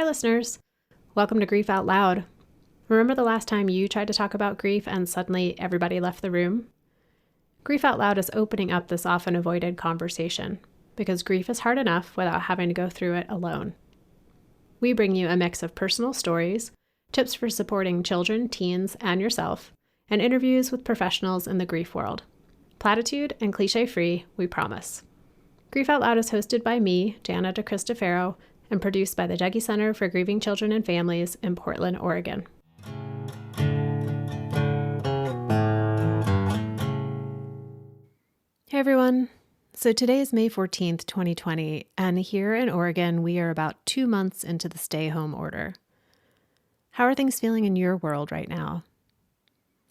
listeners. Welcome to Grief Out Loud. Remember the last time you tried to talk about grief and suddenly everybody left the room? Grief Out Loud is opening up this often avoided conversation because grief is hard enough without having to go through it alone. We bring you a mix of personal stories, tips for supporting children, teens, and yourself, and interviews with professionals in the grief world. Platitude and cliche-free, we promise. Grief Out Loud is hosted by me, Jana DeCristofaro, and produced by the Dougy Center for Grieving Children and Families in Portland, Oregon. Hey everyone. So today is May 14th, 2020, and here in Oregon, we are about 2 months into the stay-home order. How are things feeling in your world right now?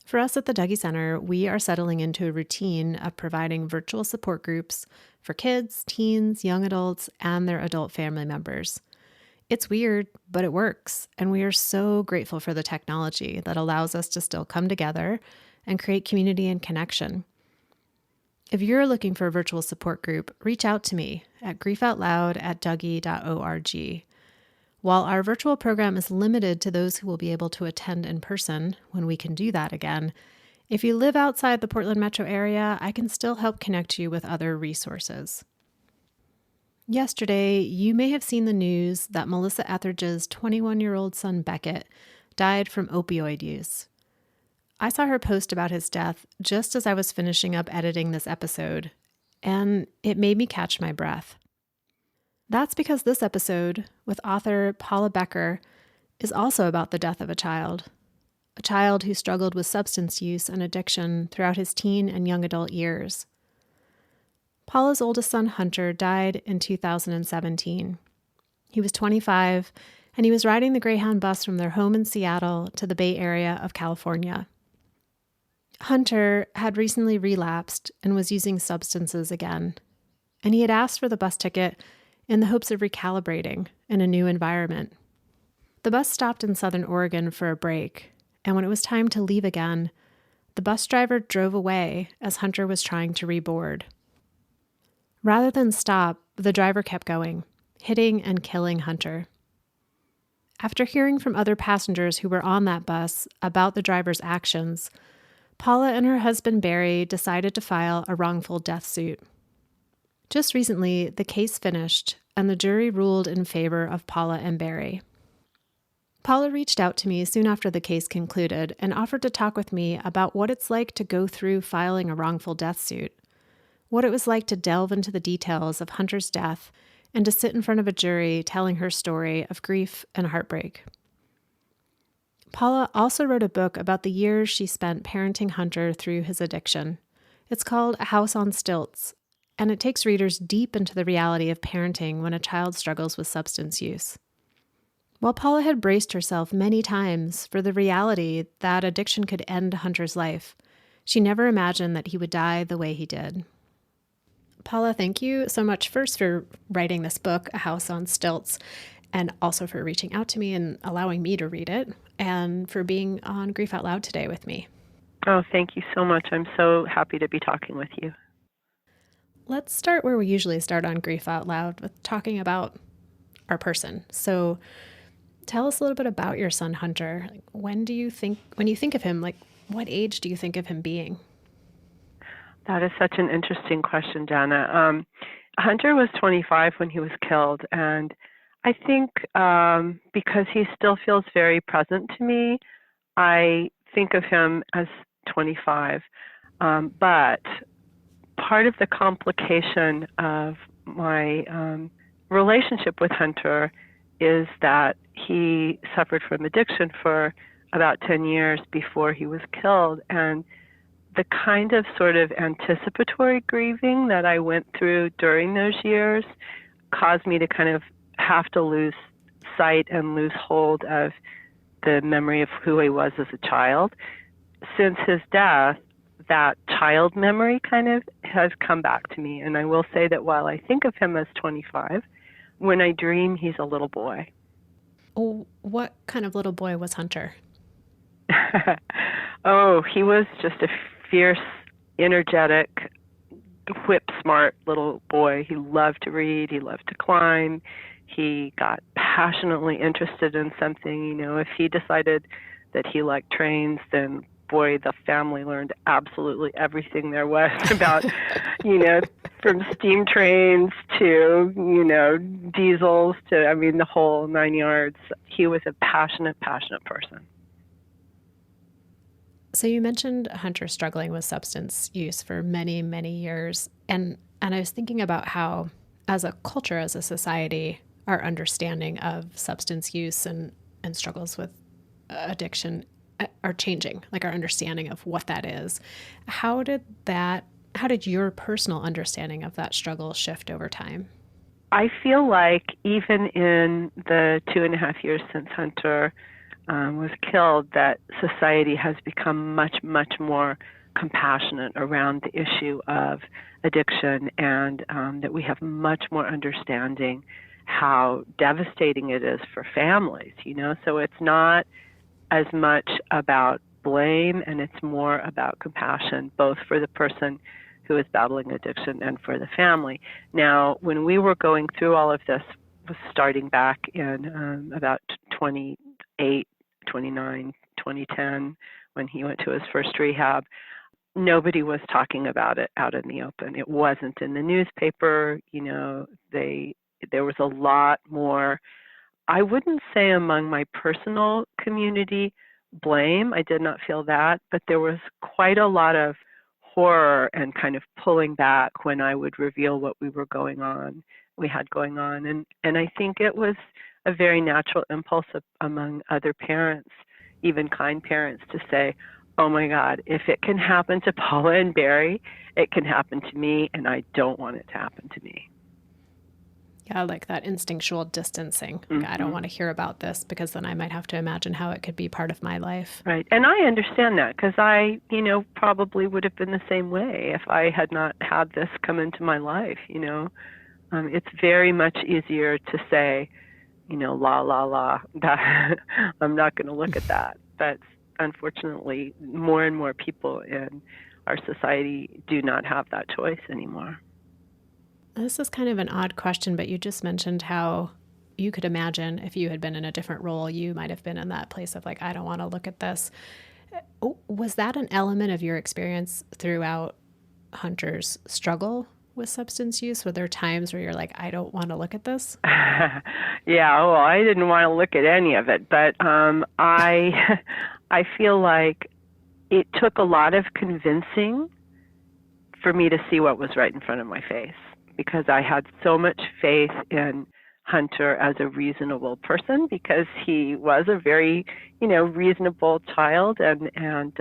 For us at the Dougy Center, we are settling into a routine of providing virtual support groups for kids, teens, young adults, and their adult family members. It's weird, but it works, and we are so grateful for the technology that allows us to still come together and create community and connection. If you're looking for a virtual support group, reach out to me at griefoutloud@dougy.org. While our virtual program is limited to those who will be able to attend in person when we can do that again, if you live outside the Portland metro area, I can still help connect you with other resources. Yesterday, you may have seen the news that Melissa Etheridge's 21-year-old son Becker died from opioid use. I saw her post about his death just as I was finishing up editing this episode, and it made me catch my breath. That's because this episode, with author Paula Becker, is also about the death of a child who struggled with substance use and addiction throughout his teen and young adult years. Paula's oldest son, Hunter, died in 2017. He was 25, and he was riding the Greyhound bus from their home in Seattle to the Bay Area of California. Hunter had recently relapsed and was using substances again, and he had asked for the bus ticket in the hopes of recalibrating in a new environment. The bus stopped in Southern Oregon for a break, and when it was time to leave again, the bus driver drove away as Hunter was trying to reboard. Rather than stop, the driver kept going, hitting and killing Hunter. After hearing from other passengers who were on that bus about the driver's actions, Paula and her husband Barry decided to file a wrongful death suit. Just recently, the case finished, and the jury ruled in favor of Paula and Barry. Paula reached out to me soon after the case concluded and offered to talk with me about what it's like to go through filing a wrongful death suit, what it was like to delve into the details of Hunter's death and to sit in front of a jury telling her story of grief and heartbreak. Paula also wrote a book about the years she spent parenting Hunter through his addiction. It's called A House on Stilts, and it takes readers deep into the reality of parenting when a child struggles with substance use. While Paula had braced herself many times for the reality that addiction could end Hunter's life, she never imagined that he would die the way he did. Paula, thank you so much first for writing this book, A House on Stilts, and also for reaching out to me and allowing me to read it, and for being on Grief Out Loud today with me. Oh, thank you so much. I'm so happy to be talking with you. Let's start where we usually start on Grief Out Loud, with talking about our person. So tell us a little bit about your son, Hunter. When you think of him, what age do you think of him being? That is such an interesting question, Jana. Hunter was 25 when he was killed, and I think because he still feels very present to me, I think of him as 25. But part of the complication of my relationship with Hunter is that he suffered from addiction for about 10 years before he was killed. And the kind of sort of anticipatory grieving that I went through during those years caused me to kind of have to lose sight and lose hold of the memory of who he was as a child. Since his death, that child memory kind of has come back to me. And I will say that while I think of him as 25, when I dream, he's a little boy. Oh, what kind of little boy was Hunter? Oh, he was just a fierce, energetic, whip-smart little boy. He loved to read. He loved to climb. He got passionately interested in something. If he decided that he liked trains, then boy, the family learned absolutely everything there was about, from steam trains to, diesels to, the whole 9 yards. He was a passionate person. So you mentioned Hunter struggling with substance use for many, many years. And I was thinking about how, as a culture, as a society, our understanding of substance use and struggles with addiction are changing, like our understanding of what that is. How did your personal understanding of that struggle shift over time? I feel like even in the 2.5 years since Hunter was killed, that society has become much, much more compassionate around the issue of addiction, and that we have much more understanding how devastating it is for families, So it's not as much about blame, and it's more about compassion, both for the person who is battling addiction and for the family. Now, when we were going through all of this, was starting back in about 28, 29, 2010, when he went to his first rehab, nobody was talking about it out in the open. It wasn't in the newspaper. There was a lot more, I wouldn't say among my personal community, blame. I did not feel that, but there was quite a lot of horror and kind of pulling back when I would reveal what we had going on. And I think it was a very natural impulse among other parents, even kind parents, to say, oh my God, if it can happen to Paula and Barry, it can happen to me, and I don't want it to happen to me. Yeah, like that instinctual distancing. Mm-hmm. I don't want to hear about this because then I might have to imagine how it could be part of my life. Right. And I understand that, because I, probably would have been the same way if I had not had this come into my life. It's very much easier to say, la, la, la, that I'm not going to look at that. But unfortunately, more and more people in our society do not have that choice anymore. This is kind of an odd question, but you just mentioned how you could imagine if you had been in a different role, you might have been in that place of like, I don't want to look at this. Was that an element of your experience throughout Hunter's struggle with substance use? Were there times where you're like, I don't want to look at this? Yeah, well, I didn't want to look at any of it, but I feel like it took a lot of convincing for me to see what was right in front of my face, because I had so much faith in Hunter as a reasonable person, because he was a very, reasonable child and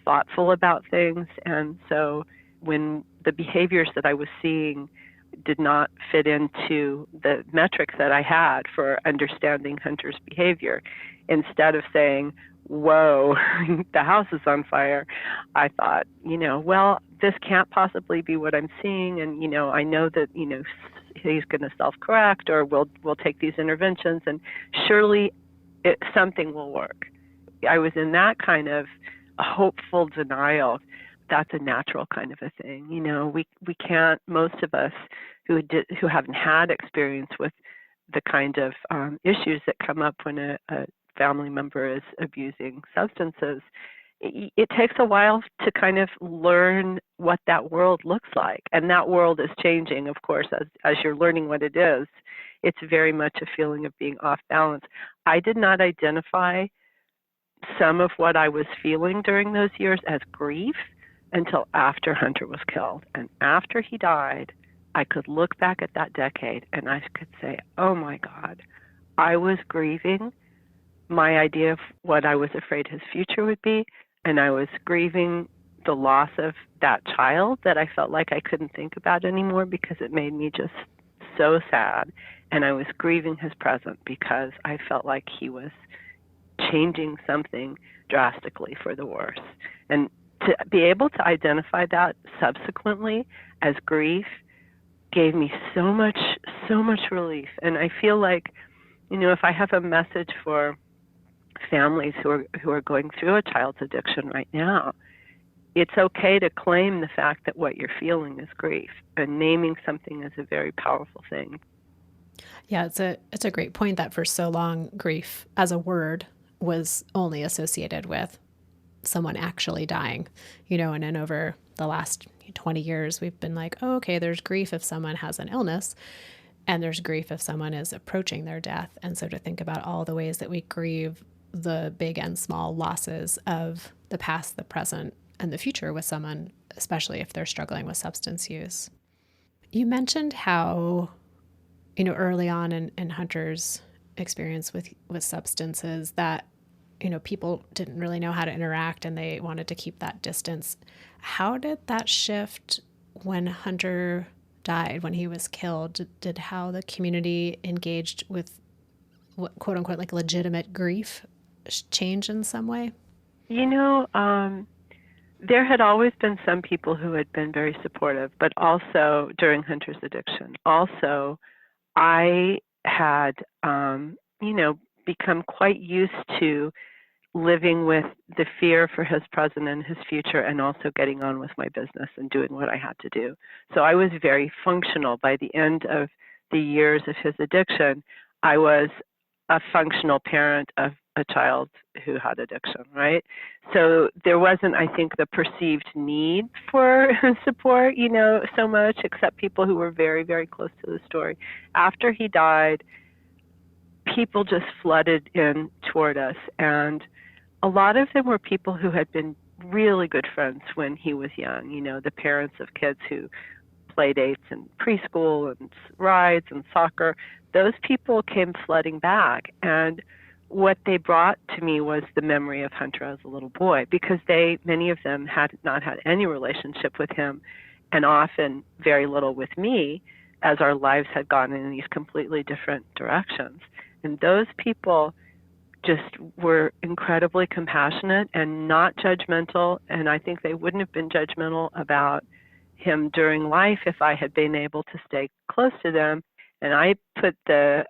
thoughtful about things. And so when the behaviors that I was seeing did not fit into the metrics that I had for understanding Hunter's behavior, instead of saying, whoa, the house is on fire, I thought, well, this can't possibly be what I'm seeing. And, I know that, he's going to self-correct, or we'll take these interventions, and surely something will work. I was in that kind of hopeful denial. That's a natural kind of a thing. We can't, most of us who haven't had experience with the kind of issues that come up when a family member is abusing substances, it takes a while to kind of learn what that world looks like. And that world is changing, of course, as you're learning what it is. It's very much a feeling of being off balance. I did not identify some of what I was feeling during those years as grief until after Hunter was killed. And after he died, I could look back at that decade and I could say, oh my God, I was grieving my idea of what I was afraid his future would be, and I was grieving the loss of that child that I felt like I couldn't think about anymore because it made me just so sad. And I was grieving his present because I felt like he was changing something drastically for the worse. And to be able to identify that subsequently as grief gave me so much relief. And I feel like, if I have a message for families who are going through a child's addiction right now, it's okay to claim the fact that what you're feeling is grief, and naming something is a very powerful thing. Yeah, it's a great point that for so long grief as a word was only associated with someone actually dying, and then over the last 20 years we've been like, oh, okay, there's grief if someone has an illness and there's grief if someone is approaching their death. And so to think about all the ways that we grieve the big and small losses of the past, the present, and the future with someone, especially if they're struggling with substance use. You mentioned how, early on in Hunter's experience with substances that, people didn't really know how to interact and they wanted to keep that distance. How did that shift when Hunter died, when he was killed? Did how the community engaged with what, quote unquote, like legitimate grief change in some way? You know, there had always been some people who had been very supportive, but also during Hunter's addiction. Also, I had, become quite used to living with the fear for his present and his future, and also getting on with my business and doing what I had to do. So I was very functional. By the end of the years of his addiction, I was a functional parent of a child who had addiction, right? So there wasn't, I think, the perceived need for support, so much, except people who were very, very close to the story. After he died, people just flooded in toward us, and a lot of them were people who had been really good friends when he was young, the parents of kids who play dates and preschool and rides and soccer. Those people came flooding back, and what they brought to me was the memory of Hunter as a little boy, because many of them had not had any relationship with him, and often very little with me, as our lives had gone in these completely different directions. And those people just were incredibly compassionate and not judgmental, and I think they wouldn't have been judgmental about him during life if I had been able to stay close to them. And I put the,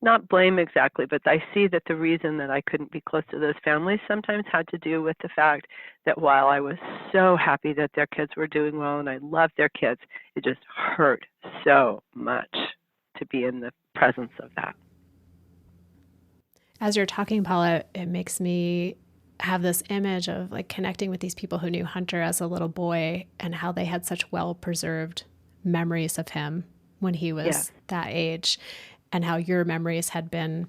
not blame exactly, but I see that the reason that I couldn't be close to those families sometimes had to do with the fact that while I was so happy that their kids were doing well and I loved their kids, it just hurt so much to be in the presence of that. As you're talking, Paula, it makes me have this image of like connecting with these people who knew Hunter as a little boy and how they had such well preserved memories of him when he was that age, and how your memories had been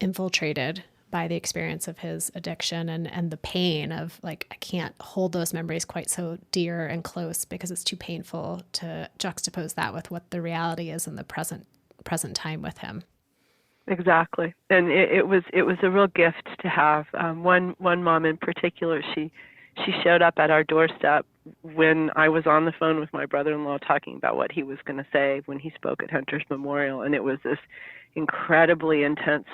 infiltrated by the experience of his addiction and the pain of like, I can't hold those memories quite so dear and close because it's too painful to juxtapose that with what the reality is in the present time with him. Exactly, and it was a real gift to have. One mom in particular, she showed up at our doorstep when I was on the phone with my brother-in-law talking about what he was going to say when he spoke at Hunter's memorial, and it was this incredibly intense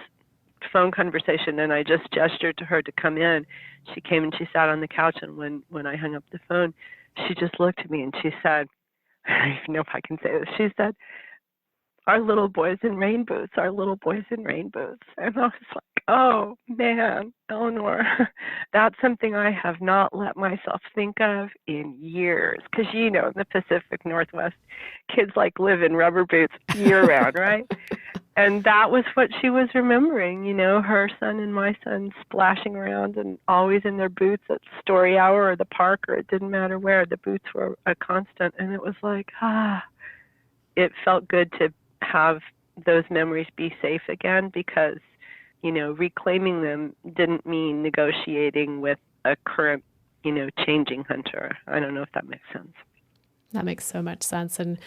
phone conversation. And I just gestured to her to come in. She came and she sat on the couch, and when I hung up the phone, she just looked at me and she said, I don't even know if I can say this. She said, "Our little boys in rain boots, our little boys in rain boots." And I was like, oh man, Eleanor, that's something I have not let myself think of in years. Because in the Pacific Northwest, kids live in rubber boots year round, right? And that was what she was remembering, her son and my son splashing around and always in their boots at story hour or the park, or it didn't matter where. The boots were a constant. And it was like, it felt good to have those memories be safe again, because reclaiming them didn't mean negotiating with a current changing Hunter. I don't know if that makes sense. That makes so much sense. And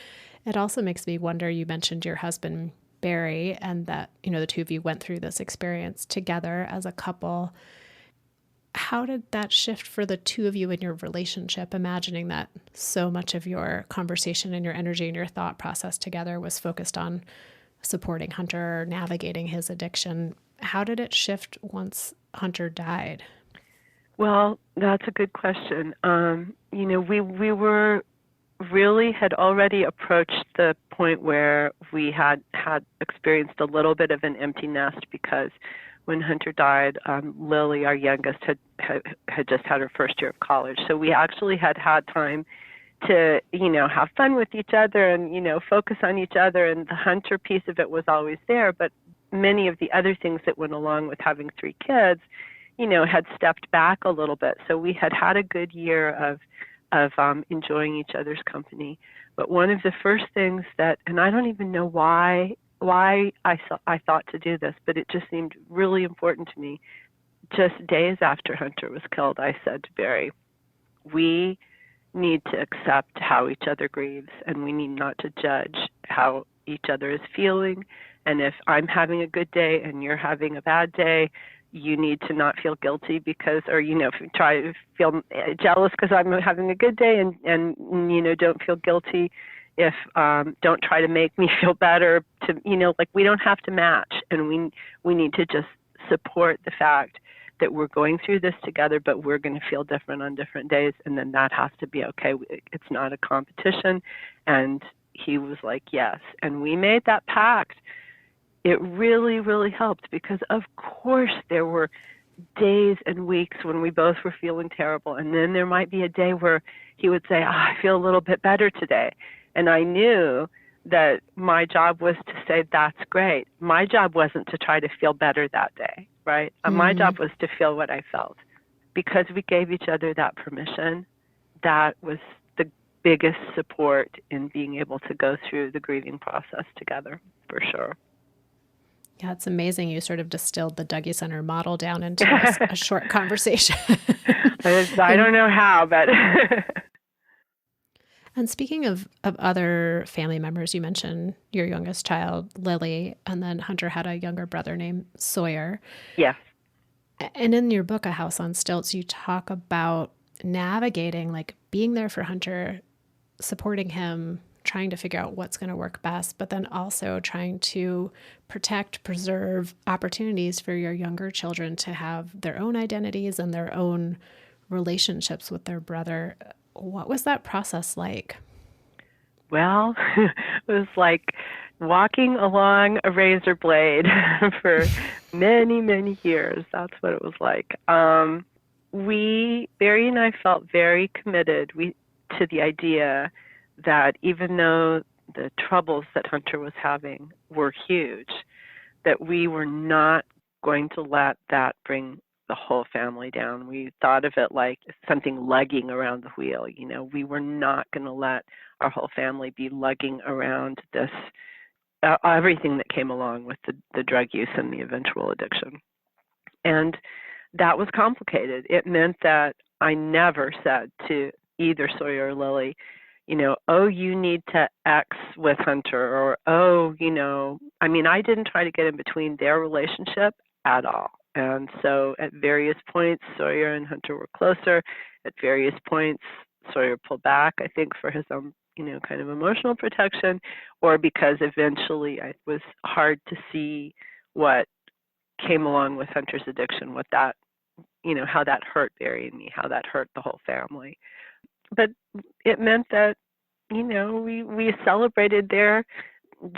it also makes me wonder, you mentioned your husband Barry, and that the two of you went through this experience together as a couple. How did that shift for the two of you in your relationship, imagining that so much of your conversation and your energy and your thought process together was focused on supporting Hunter, navigating his addiction? How did it shift once Hunter died? Well, that's a good question. We were really had already approached the point where we had experienced a little bit of an empty nest, because when Hunter died, Lily, our youngest, had just had her first year of college. So we actually had time to, have fun with each other and, focus on each other. And the Hunter piece of it was always there. But many of the other things that went along with having 3 kids, had stepped back a little bit. So we had a good year of enjoying each other's company. But one of the first things that, and I don't even know why I thought to do this, but it just seemed really important to me. Just days after Hunter was killed, I said to Barry, we need to accept how each other grieves, and we need not to judge how each other is feeling. And if I'm having a good day and you're having a bad day, you need to not feel guilty because, or, try to feel jealous because I'm having a good day and don't feel guilty if, don't try to make me feel better to, we don't have to match. And we need to just support the fact that we're going through this together, but we're going to feel different on different days. And then that has to be okay. It's not a competition. And he was like, yes. And we made that pact. It really, really helped because, of course, there were days and weeks when we both were feeling terrible. And then there might be a day where he would say, I feel a little bit better today. And I knew that my job was to say, that's great. My job wasn't to try to feel better that day, right? My job was to feel what I felt. Because we gave each other that permission, that was the biggest support in being able to go through the grieving process together, for sure. Yeah, it's amazing you sort of distilled the Dougie Center model down into a short conversation. I don't know how, but... And speaking of other family members, you mentioned your youngest child, Lily, and then Hunter had a younger brother named Sawyer. Yes. And in your book, A House on Stilts, you talk about navigating, like being there for Hunter, supporting him, trying to figure out what's going to work best, but then also trying to protect, preserve opportunities for your younger children to have their own identities and their own relationships with their brother. What was that process like? Well, it was like walking along a razor blade for many, many years. That's what it was like. Barry and I felt very committed to the idea that even though the troubles that Hunter was having were huge, that we were not going to let that bring the whole family down. We thought of it like something lugging around the wheel. We were not going to let our whole family be lugging around this, everything that came along with the drug use and the eventual addiction. And that was complicated. It meant that I never said to either Sawyer or Lily, oh, you need to X with Hunter, or, I didn't try to get in between their relationship at all. And so at various points, Sawyer and Hunter were closer. At various points, Sawyer pulled back, I think, for his own, kind of emotional protection, or because eventually it was hard to see what came along with Hunter's addiction, what that, how that hurt Barry and me, how that hurt the whole family. But it meant that, we celebrated their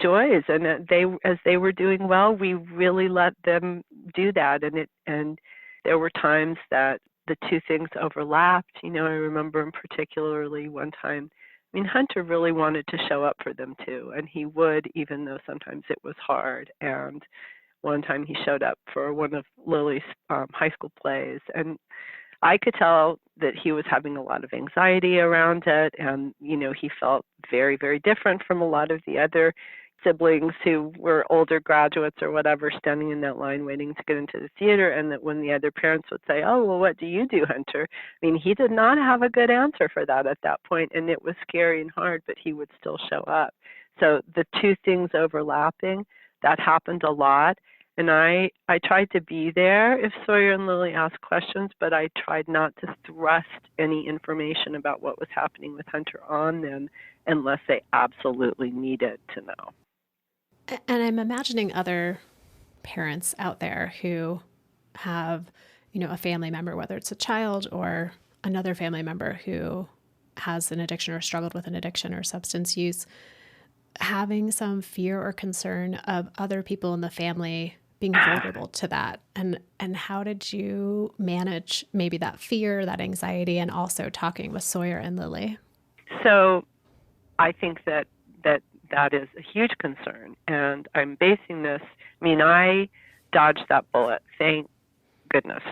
joys, and as they were doing well, we really let them do that. And there were times that the two things overlapped. I remember particularly one time, Hunter really wanted to show up for them too, and he would, even though sometimes it was hard. And one time he showed up for one of Lily's high school plays, and I could tell that he was having a lot of anxiety around it, and, he felt very, very different from a lot of the other siblings who were older graduates or whatever, standing in that line waiting to get into the theater. And that when the other parents would say, oh, well, what do you do, Hunter? He did not have a good answer for that at that point, and it was scary and hard, but he would still show up. So the two things overlapping, that happened a lot. And I tried to be there if Sawyer and Lily asked questions, but I tried not to thrust any information about what was happening with Hunter on them unless they absolutely needed to know. And I'm imagining other parents out there who have, a family member, whether it's a child or another family member who has an addiction or struggled with an addiction or substance use, having some fear or concern of other people in the family being vulnerable to that. And how did you manage maybe that fear, that anxiety, and also talking with Sawyer and Lily? So I think that is a huge concern, and I'm basing this. I mean, I dodged that bullet, thank goodness,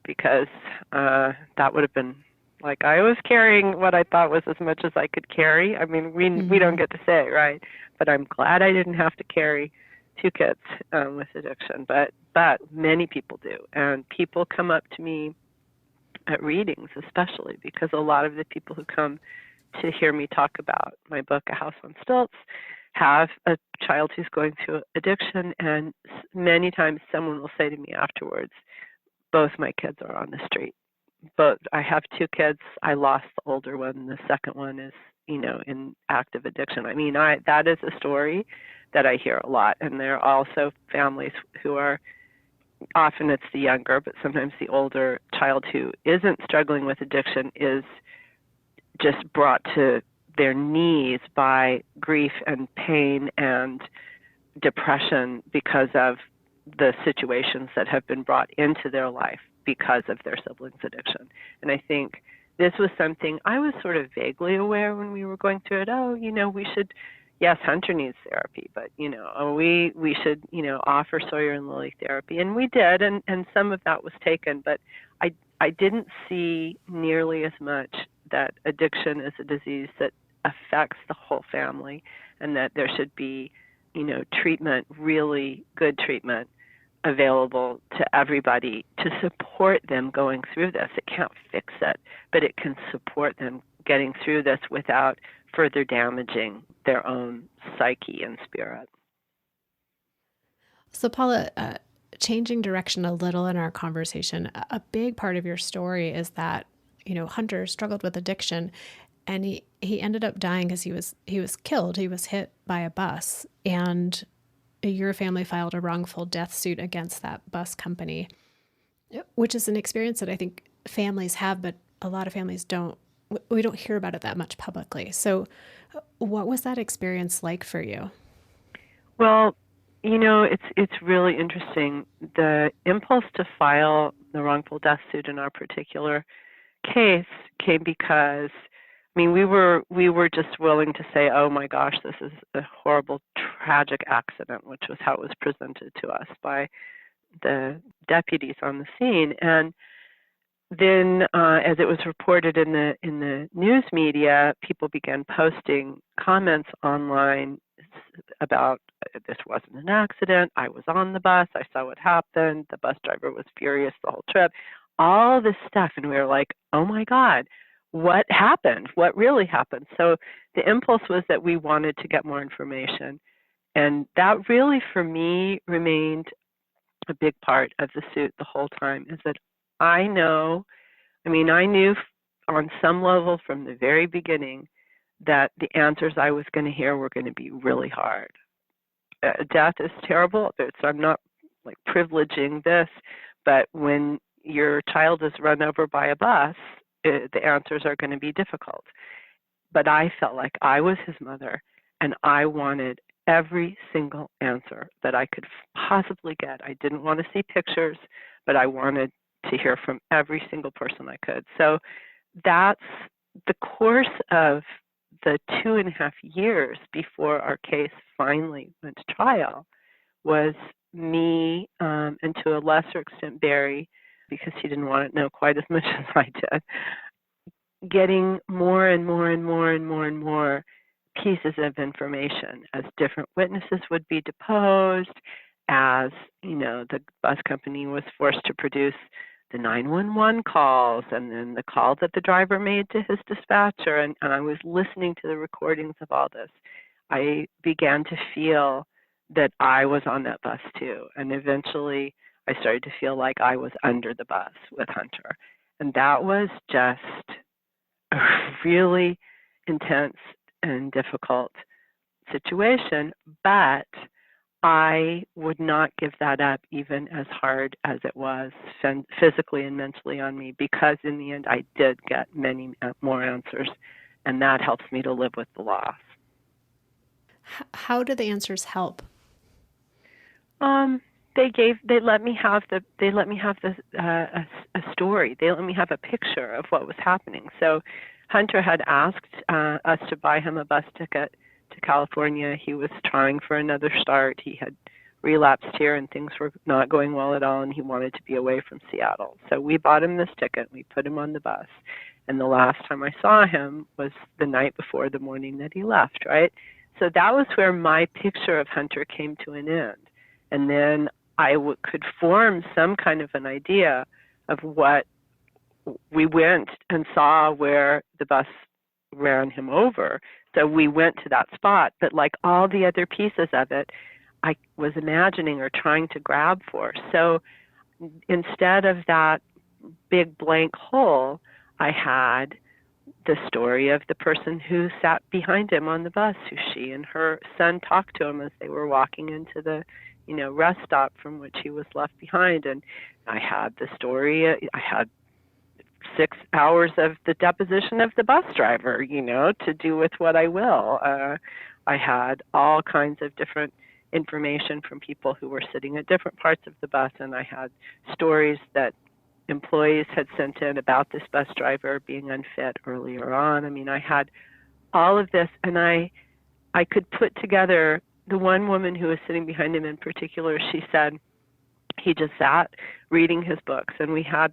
because that would have been like I was carrying what I thought was as much as I could carry. I mean, we don't get to say, right? But I'm glad I didn't have to carry two kids with addiction, but many people do, and people come up to me at readings, especially because a lot of the people who come to hear me talk about my book, A House on Stilts, have a child who's going through addiction, and many times someone will say to me afterwards, both my kids are on the street. But I have two kids. I lost the older one. The second one is, in active addiction. I mean, that is a story that I hear a lot. And there are also families who are, often it's the younger, but sometimes the older child who isn't struggling with addiction is just brought to their knees by grief and pain and depression because of the situations that have been brought into their life because of their siblings' addiction. And I think this was something I was sort of vaguely aware when we were going through it. Oh, we should, yes, Hunter needs therapy, but, we should, offer Sawyer and Lily therapy. And we did, and some of that was taken, but I didn't see nearly as much that addiction is a disease that affects the whole family, and that there should be, treatment, really good treatment available to everybody to support them going through this. It can't fix it, but it can support them getting through this without further damaging their own psyche and spirit. So, Paula, changing direction a little in our conversation, a big part of your story is that, Hunter struggled with addiction, and he ended up dying because he was killed. He was hit by a bus, and your family filed a wrongful death suit against that bus company, which is an experience that I think families have, but a lot of families don't. We don't hear about it that much publicly. So what was that experience like for you? Well, it's really interesting. The impulse to file the wrongful death suit in our particular case came because, we were just willing to say, oh my gosh, this is a horrible, tragic accident, which was how it was presented to us by the deputies on the scene. And then, as it was reported in the news media, people began posting comments online about this wasn't an accident. I was on the bus. I saw what happened. The bus driver was furious the whole trip. All this stuff, and we were like, oh my God, what happened? What really happened? So the impulse was that we wanted to get more information, and that really, for me, remained a big part of the suit the whole time. Is that I knew on some level from the very beginning that the answers I was going to hear were going to be really hard. Death is terrible. I'm not privileging this, but when your child is run over by a bus, the answers are going to be difficult. But I felt like I was his mother, and I wanted every single answer that I could possibly get. I didn't want to see pictures, but I wanted to hear from every single person I could. So that's the course of the 2.5 years before our case finally went to trial was me, and to a lesser extent Barry, because he didn't want to know quite as much as I did, getting more and more and more and more and more pieces of information as different witnesses would be deposed, as the bus company was forced to produce the 911 calls, and then the call that the driver made to his dispatcher, and I was listening to the recordings of all this. I began to feel that I was on that bus too, and eventually I started to feel like I was under the bus with Hunter, and that was just a really intense and difficult situation, but I would not give that up, even as hard as it was physically and mentally on me, because in the end I did get many more answers, and that helps me to live with the loss. How do the answers help? They let me have a story. They let me have a picture of what was happening. So Hunter had asked us to buy him a bus ticket to California. He was trying for another start. He had relapsed here and things were not going well at all, and he wanted to be away from Seattle. So we bought him this ticket. We put him on the bus. And the last time I saw him was the night before the morning that he left, right? So that was where my picture of Hunter came to an end. And then I could form some kind of an idea of what we went and saw where the bus ran him over. So we went to that spot, but like all the other pieces of it, I was imagining or trying to grab for. So instead of that big blank hole, I had the story of the person who sat behind him on the bus, who she and her son talked to him as they were walking into the, rest stop from which he was left behind. And I had the story, I had 6 hours of the deposition of the bus driver, to do with what I will. I had all kinds of different information from people who were sitting at different parts of the bus, and I had stories that employees had sent in about this bus driver being unfit earlier on. I mean, I had all of this, and I could put together the one woman who was sitting behind him in particular. She said he just sat reading his books, and he had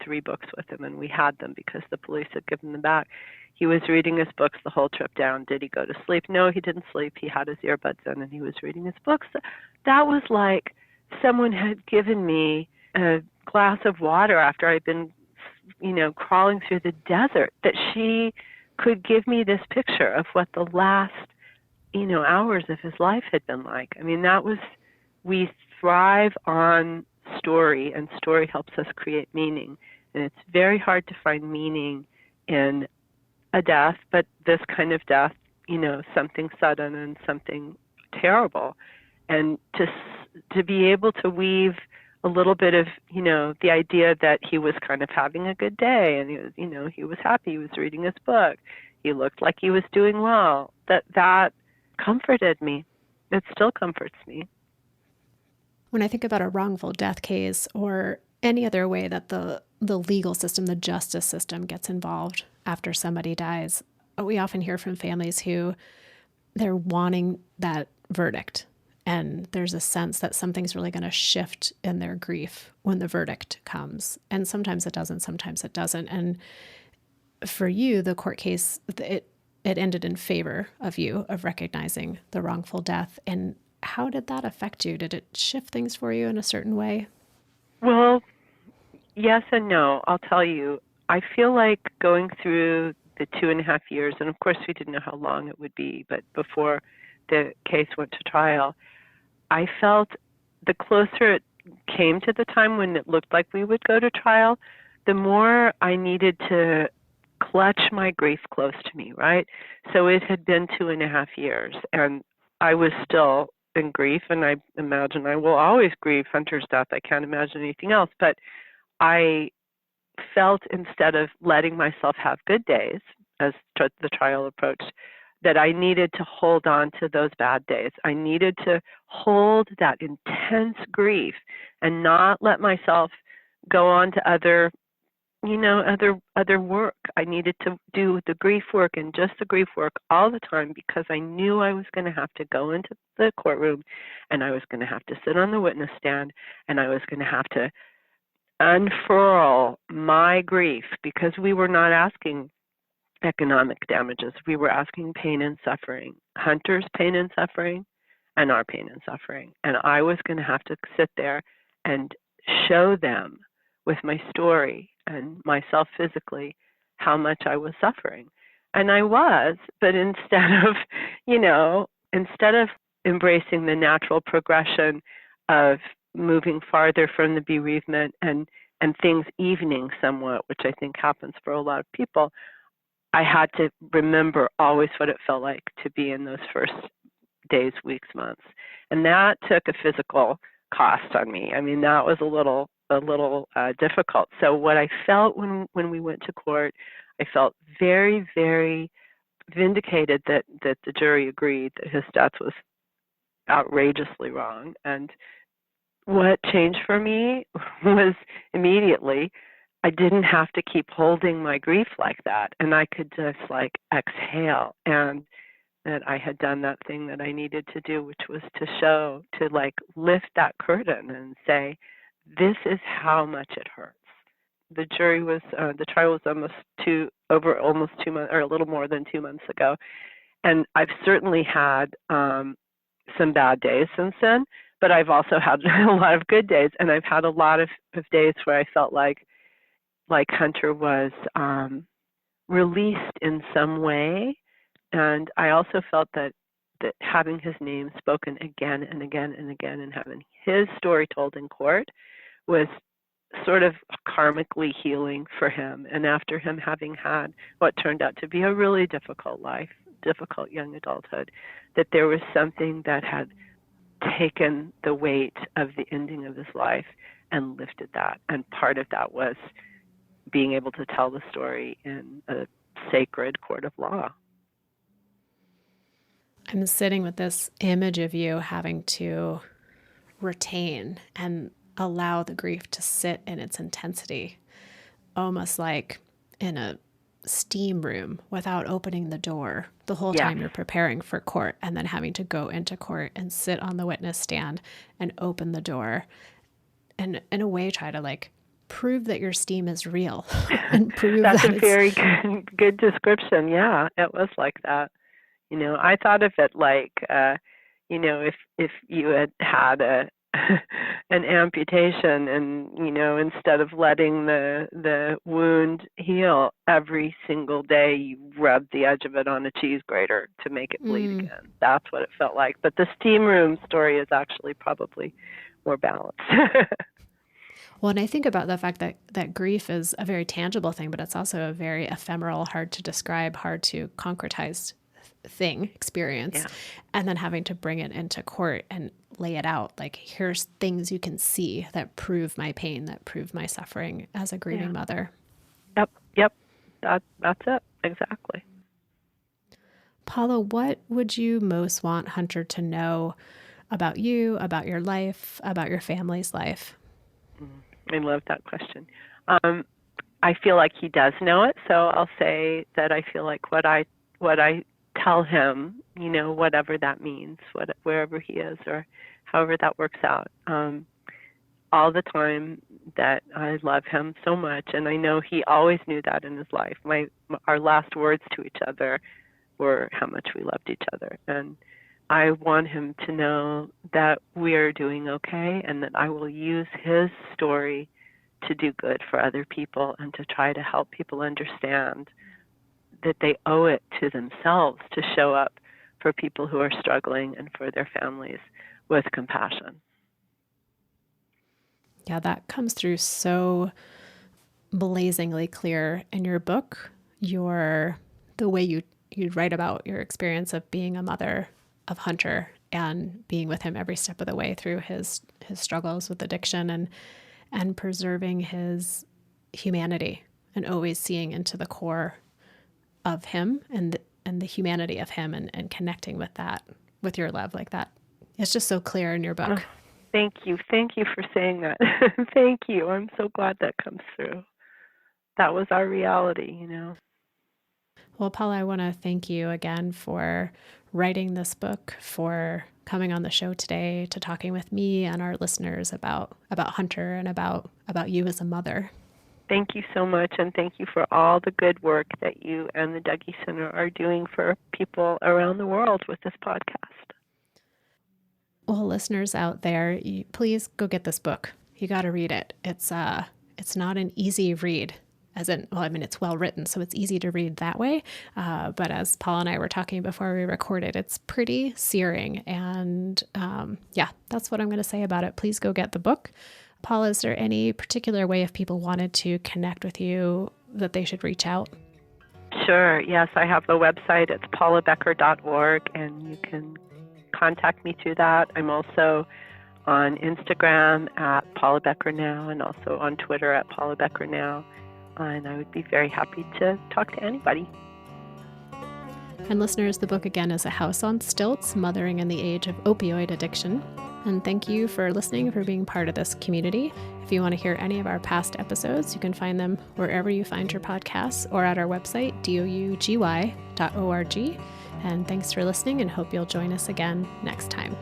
3 books with him, and we had them because the police had given them back. He was reading his books the whole trip down. Did he go to sleep? No, he didn't sleep. He had his earbuds in, and he was reading his books. That was like someone had given me a glass of water after I'd been, crawling through the desert, that she could give me this picture of what the last, hours of his life had been like. I mean, we thrive on story, and story helps us create meaning. And it's very hard to find meaning in a death, but this kind of death, something sudden and something terrible. And to be able to weave a little bit of, the idea that he was kind of having a good day, and he was happy, he was reading his book, he looked like he was doing well, that comforted me. It still comforts me. When I think about a wrongful death case or any other way that the legal system, the justice system gets involved after somebody dies, we often hear from families who they're wanting that verdict. And there's a sense that something's really going to shift in their grief when the verdict comes. And sometimes it doesn't, sometimes it doesn't. And for you, the court case, it ended in favor of you, of recognizing the wrongful death. And how did that affect you? Did it shift things for you in a certain way? Well, yes and no. I'll tell you, I feel like going through the 2.5 years, and of course we didn't know how long it would be, but before the case went to trial, I felt the closer it came to the time when it looked like we would go to trial, the more I needed to clutch my grief close to me, right? So it had been 2.5 years, and I was still in grief, and I imagine I will always grieve Hunter's death. I can't imagine anything else. But I felt, instead of letting myself have good days as the trial approached, that I needed to hold on to those bad days. I needed to hold that intense grief and not let myself go on to other work. I needed to do the grief work and just the grief work all the time, because I knew I was going to have to go into the courtroom, and I was going to have to sit on the witness stand, and I was going to have to unfurl my grief, because we were not asking economic damages. We were asking pain and suffering, Hunter's pain and suffering, and our pain and suffering. And I was going to have to sit there and show them with my story and myself physically how much I was suffering. And I was, but instead of embracing the natural progression of moving farther from the bereavement and things evening somewhat, which I think happens for a lot of people, I had to remember always what it felt like to be in those first days, weeks, months. And that took a physical cost on me. I mean, that was a little difficult. So what I felt when we went to court, I felt very, very vindicated that the jury agreed that his death was outrageously wrong. And what changed for me was immediately I didn't have to keep holding my grief like that, and I could just like exhale, and that I had done that thing that I needed to do, which was to like lift that curtain and say, this is how much it hurts. The trial was almost 2 months, or a little more than 2 months ago. And I've certainly had some bad days since then, but I've also had a lot of good days. And I've had a lot of days where I felt like Hunter was released in some way. And I also felt that having his name spoken again and again and again, and having his story told in court, was sort of karmically healing for him. And after him having had what turned out to be a really difficult life, difficult young adulthood, that there was something that had taken the weight of the ending of his life and lifted that. And part of that was being able to tell the story in a sacred court of law. I'm sitting with this image of you having to retain and allow the grief to sit in its intensity, almost like in a steam room without opening the door the whole time you're preparing for court, and then having to go into court and sit on the witness stand and open the door and in a way try to like prove that your steam is real and prove That's that a very good description. Yeah, it was like that. I thought of it like, if you had an amputation, and instead of letting the wound heal, every single day you rub the edge of it on a cheese grater to make it bleed again. That's what it felt like. But the steam room story is actually probably more balanced. Well, and I think about the fact that grief is a very tangible thing, but it's also a very ephemeral, hard to describe, hard to concretize experience. And then having to bring it into court and lay it out. Like, here's things you can see that prove my pain, that prove my suffering as a grieving mother. Yep. That's it. Exactly. Paula, what would you most want Hunter to know about you, about your life, about your family's life? I love that question. I feel like he does know it, so I'll say that I feel like what I tell him, whatever that means, wherever he is or however that works out, all the time, that I love him so much, and I know he always knew that in his life. Our last words to each other were how much we loved each other, and I want him to know that we are doing okay, and that I will use his story to do good for other people and to try to help people understand that they owe it to themselves to show up for people who are struggling and for their families with compassion. Yeah, that comes through so blazingly clear in your book. The way you write about your experience of being a mother of Hunter and being with him every step of the way through his struggles with addiction and preserving his humanity and always seeing into the core of him and the humanity of him and connecting with that, with your love like that. It's just so clear in your book. Oh, thank you. Thank you for saying that. Thank you. I'm so glad that comes through. That was our reality, Well, Paula, I want to thank you again for writing this book, for coming on the show today, to talking with me and our listeners about Hunter and about you as a mother. Thank you so much, and thank you for all the good work that you and the Dougie Center are doing for people around the world with this podcast. Well, listeners out there, please go get this book. You got to read it. It's not an easy read. It's well written, so it's easy to read that way. But as Paul and I were talking before we recorded, it's pretty searing. And that's what I'm going to say about it. Please go get the book. Paul, is there any particular way if people wanted to connect with you that they should reach out? Sure. Yes, I have a website. It's paulabecker.org, and you can contact me through that. I'm also on Instagram at Paula Becker Now, and also on Twitter at Paula Becker Now. And I would be very happy to talk to anybody. And listeners, the book again is A House on Stilts, Mothering in the Age of Opioid Addiction. And thank you for listening, for being part of this community. If you want to hear any of our past episodes, you can find them wherever you find your podcasts or at our website, dougy.org. And thanks for listening, and hope you'll join us again next time.